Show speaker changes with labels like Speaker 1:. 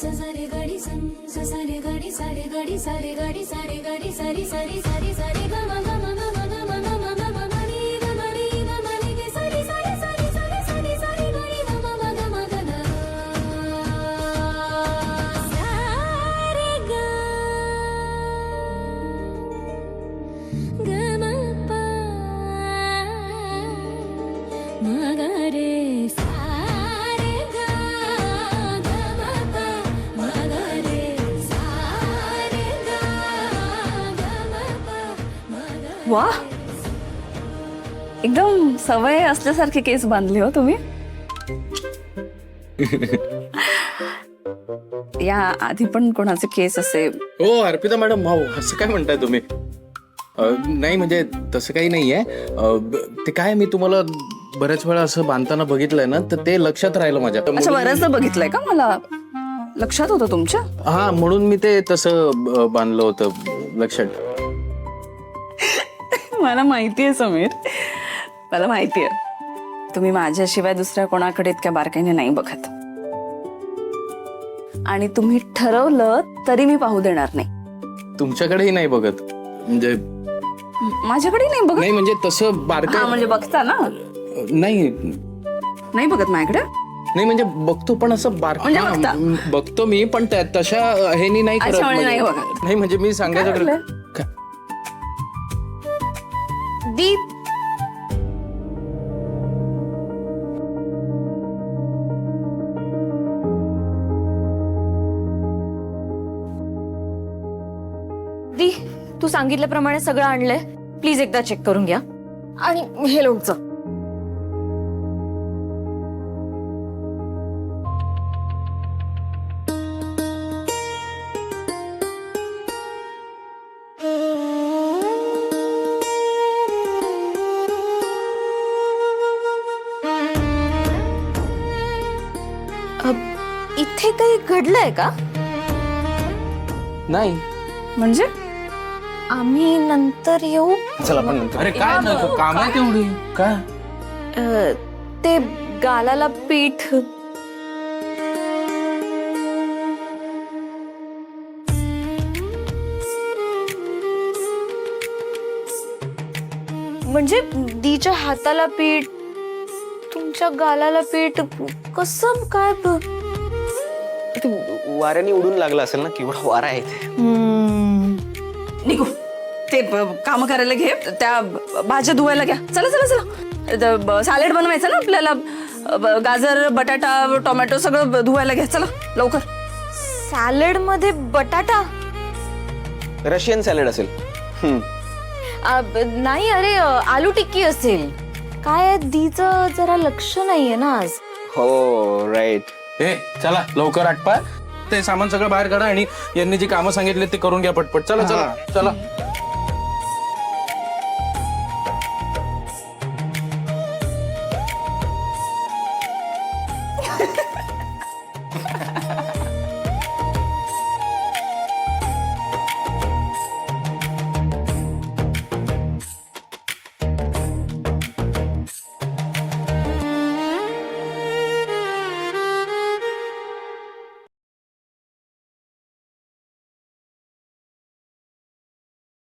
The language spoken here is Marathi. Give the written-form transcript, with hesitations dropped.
Speaker 1: सरे गाडी सं सरे गाडी सारे गाडी सारे गाडी सारे गाडी सारी सारी सारी सारी ग म ग म ग म ग म ग म ग म नी ग म नी ग म नी गे सारी सारी सारी सारी सारी सारी गाडी म ग म ग म ग न सारे ग ग म प म ग रे
Speaker 2: वाह, एकदम सवय असल्यासारखे केस बांधले हो तुम्ही. या आधी पण कोणाचे केस असे?
Speaker 3: हो अर्पिता मॅडम, भाऊ असं काय म्हणताय तुम्ही? नाही म्हणजे तसं काही नाहीये. ते काय मी तुम्हाला बऱ्याच वेळा असं बांधताना बघितलंय ना, तर ते लक्षात राहिलं माझ्या.
Speaker 2: अच्छा, बऱ्याचदा बघितलंय का? मला लक्षात होतं तुमच्या.
Speaker 3: हा, म्हणून मी ते तसं बांधलं होतं लक्षात.
Speaker 2: मला माहितीये समीर, मला माहितीये तुम्ही माझ्याशिवाय दुसऱ्या कोणाकडे इतक्या बारकाईने नाही बघत. आणि तुम्ही ठरवलं तरी मी पाहू देणार नाही.
Speaker 3: तुमच्याकडेही नाही बघत म्हणजे?
Speaker 2: माझ्याकडे नाही बघत.
Speaker 3: नाही म्हणजे तसं बारकाई
Speaker 2: म्हणजे बघता ना?
Speaker 3: नाही
Speaker 2: नाही बघत माझ्याकडे.
Speaker 3: नाही म्हणजे बघतो पण असं
Speaker 2: म्हणजे बघता?
Speaker 3: बघतो मी पण तशा ह्यानी नाही करत.
Speaker 2: नाही बघत.
Speaker 3: नाही म्हणजे मी सांगायचं
Speaker 4: दी दी तू सांगितल्याप्रमाणे सगळं आणलंय. प्लीज एकदा चेक करून घ्या. आणि हे लोणचं. इथे काही घडलंय का?
Speaker 3: नाही
Speaker 2: म्हणजे
Speaker 4: आम्ही नंतर येऊ.
Speaker 3: चला आपण नंतर.
Speaker 5: अरे काय नको काम आहे तेवढी काय?
Speaker 4: ते गालाला पीठ. म्हणजे दीच्या हाताला पीठ, तुमच्या गालाला पीठ, कसं काय?
Speaker 6: वाऱ्याने उडून लागला असेल ना, केवढा वारा आहे इथे.
Speaker 2: निघू. ते काम करायला घे, त्या भाज्या धुवायला घ्या. चला चला चला. सॅलेड बनवायचं ना आपल्याला. गाजर, बटाटा, टोमॅटो सगळं धुवायला घ्या. चला लवकर.
Speaker 4: सॅलड मध्ये बटाटा?
Speaker 6: रशियन सॅलड असेल.
Speaker 4: नाही, अरे आलू टिक्की असेल. काय दीचं जरा लक्ष नाहीये ना आज.
Speaker 6: हो राईट.
Speaker 5: हे चला लवकर आटपा. ते सामान सगळं बाहेर काढा आणि यांनी जी कामं सांगितले ते करून घ्या पटपट. चला चला चला.